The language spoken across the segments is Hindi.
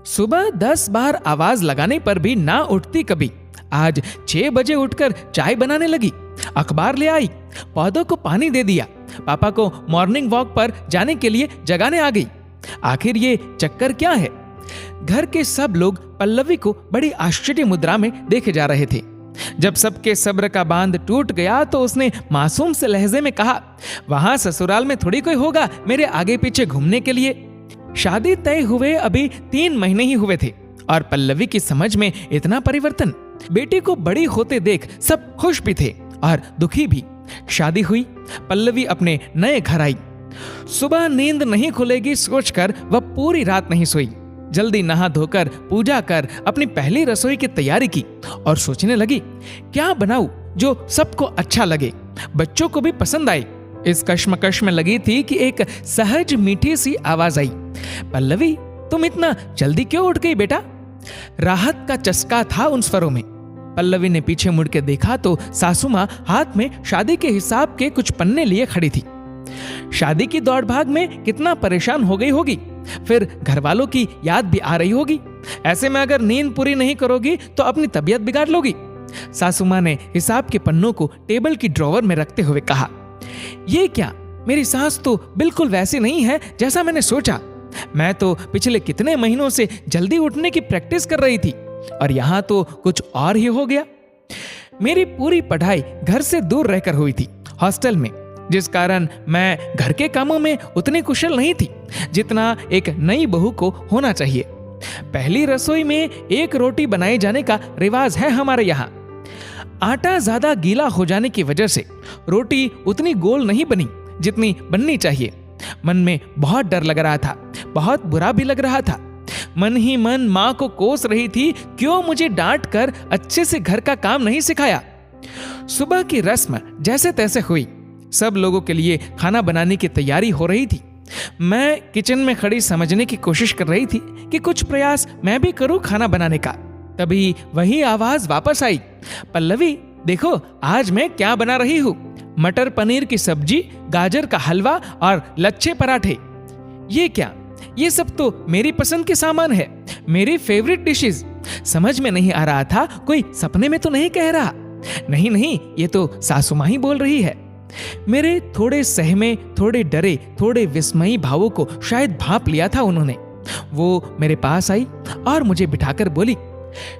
सुबह 10 बार आवाज लगाने पर भी ना उठती कभी। आज 6 बजे उठकर चाय बनाने लगी, अखबार ले आई, पौधों को पानी दे दिया, पापा को मॉर्निंग वॉक पर जाने के लिए जगाने आ गई। आखिर ये चक्कर क्या है? घर के सब लोग पल्लवी को बड़ी आश्चर्य मुद्रा में देखे जा रहे थे। जब सबके सब्र का बांध टूट गया तो उसने मासूम से लहजे में कहा, वहां ससुराल में थोड़ी कोई होगा मेरे आगे पीछे घूमने के लिए। शादी तय हुए अभी 3 महीने ही हुए थे और पल्लवी की समझ में इतना परिवर्तन। बेटी को बड़ी होते देख सब खुश भी थे और दुखी भी। शादी हुई, पल्लवी अपने नए घर आई। सुबह नींद नहीं खुलेगी सोचकर वह पूरी रात नहीं सोई। जल्दी नहा धोकर पूजा कर अपनी पहली रसोई की तैयारी की और सोचने लगी, क्या बनाऊं जो सबको अच्छा लगे, बच्चों को भी पसंद आए। इस कश्मकश में लगी थी कि एक सहज मीठी सी आवाज आई, पल्लवी तुम इतना जल्दी क्यों उठ गई बेटा? राहत का चस्का था उन स्वरों में। पल्लवी ने पीछे मुड़ के देखा तो सासू मां हाथ में शादी के हिसाब के कुछ पन्ने लिए खड़ी थी। शादी की दौड़ भाग में कितना परेशान हो गई होगी, फिर घर वालों की याद भी आ रही होगी। ऐसे में अगर नींद पूरी नहीं करोगी तो अपनी तबीयत बिगाड़ लोगी। सासू मां ने हिसाब के पन्नों को टेबल की ड्रॉवर में रखते हुए कहा, ये क्या, मेरी सास तो बिल्कुल वैसी नहीं है जैसा मैंने सोचा। मैं तो पिछले कितने महीनों से जल्दी उठने की प्रैक्टिस कर रही थी और यहां तो कुछ और ही हो गया। मेरी पूरी पढ़ाई घर से दूर रहकर हुई थी, हॉस्टल में, जिस कारण मैं घर के कामों में उतनी कुशल नहीं थी जितना एक नई बहू को होना चाहिए। पहली रसोई में एक रोटी बनाए जाने का रिवाज है हमारे यहाँ। आटा ज्यादा गीला हो जाने की वजह से रोटी उतनी गोल नहीं बनी जितनी बननी चाहिए। मन में बहुत डर लग रहा था, बहुत बुरा भी लग रहा था। मन ही मन मां को कोस रही थी, क्यों मुझे डांट कर अच्छे से घर का काम नहीं सिखाया। सुबह की रस्म जैसे तैसे हुई। सब लोगों के लिए खाना बनाने की तैयारी हो रही थी। मैं किचन में खड़ी समझने की कोशिश कर रही थी कि कुछ प्रयास मैं भी करूं खाना बनाने का। तभी वही आवाज वापस आई, पल्लवी देखो आज मैं क्या बना रही हूं, मटर पनीर की सब्जी, गाजर का हलवा और लच्छे पराठे। ये क्या, ये सब तो मेरी पसंद के सामान है, मेरी फेवरेट डिशेस। समझ में नहीं आ रहा था कोई सपने में तो नहीं कह रहा। नहीं, ये तो सासू मां ही बोल रही है। मेरे थोड़े सहमे, थोड़े डरे, थोड़े विस्मयी भावों को शायद भांप लिया था उन्होंने। वो मेरे पास आई और मुझे बिठाकर बोली,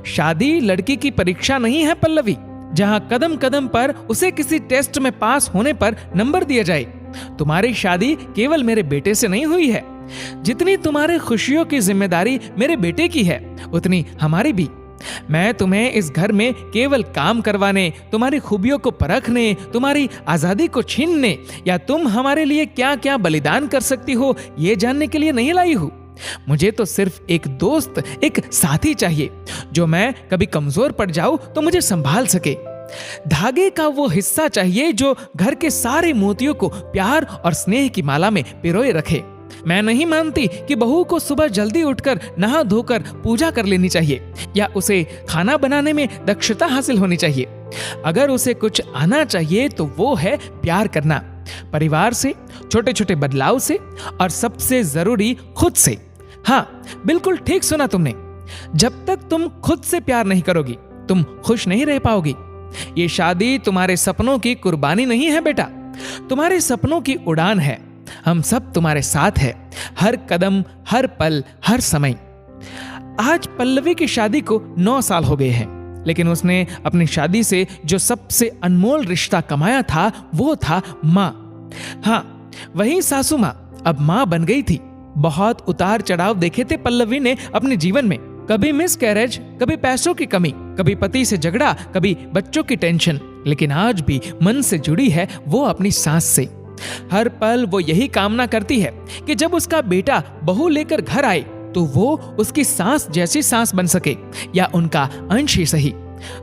शादी लड़की की परीक्षा नहीं है पल्लवी, जहां कदम कदम पर उसे किसी टेस्ट में पास होने पर नंबर दिया जाए। तुम्हारी शादी केवल मेरे बेटे से नहीं हुई है। जितनी तुम्हारे खुशियों की जिम्मेदारी मेरे बेटे की है, उतनी हमारी भी। मैं तुम्हें इस घर में केवल काम करवाने, तुम्हारी खूबियों को परखने, तुम्हारी आजादी को छीनने या तुम हमारे लिए क्या क्या बलिदान कर सकती हो ये जानने के लिए नहीं लाई हूं। मुझे तो सिर्फ एक दोस्त, एक साथी चाहिए जो मैं कभी कमजोर पड़ जाऊं तो मुझे संभाल सके। धागे का वो हिस्सा चाहिए जो घर के सारे मोतियों को प्यार और स्नेह की माला में पिरोए रखे। मैं नहीं मानती कि बहू को सुबह जल्दी उठकर नहा धोकर पूजा कर लेनी चाहिए या उसे खाना बनाने में दक्षता हासिल होनी चाहिए। अगर उसे कुछ आना चाहिए तो वो है प्यार करना, परिवार से, छोटे छोटे बदलाव से और सबसे जरूरी खुद से। हाँ, बिल्कुल ठीक सुना तुमने। जब तक तुम खुद से प्यार नहीं करोगी तुम खुश नहीं रह पाओगी। ये शादी तुम्हारे सपनों की कुर्बानी नहीं है बेटा, तुम्हारे सपनों की उड़ान है। हम सब तुम्हारे साथ हैं, हर कदम, हर पल, हर समय। आज पल्लवी की शादी को 9 साल हो गए हैं, लेकिन उसने अपनी शादी से जो सबसे अनमोल रिश्ता कमाया था वो था माँ। हाँ, वही सासू माँ अब माँ बन गई थी। बहुत उतार चढ़ाव देखे थे पल्लवी ने अपने जीवन में। कभी मिसकैरेज, कभी पैसों की कमी, कभी पति से झगड़ा, कभी बच्चों की टेंशन, लेकिन आज भी मन से जुड़ी है वो अपनी सास से। हर पल वो यही कामना करती है कि जब उसका बेटा बहू लेकर घर आए तो वो उसकी सास जैसी सास बन सके या उनका अंश ही सही।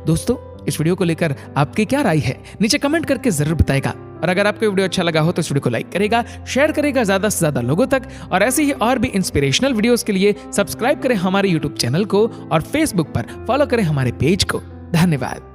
दोस्तों, इस वीडियो को लेकर आपकी क्या राय है नीचे कमेंट करके जरूर बताएगा। और अगर आपको वीडियो अच्छा लगा हो तो इस वीडियो को लाइक करेगा, शेयर करेगा ज्यादा से ज्यादा लोगों तक। और ऐसे ही और भी इंस्पिरेशनल वीडियोस के लिए सब्सक्राइब करें हमारे यूट्यूब चैनल को और फेसबुक पर फॉलो करें हमारे पेज को। धन्यवाद।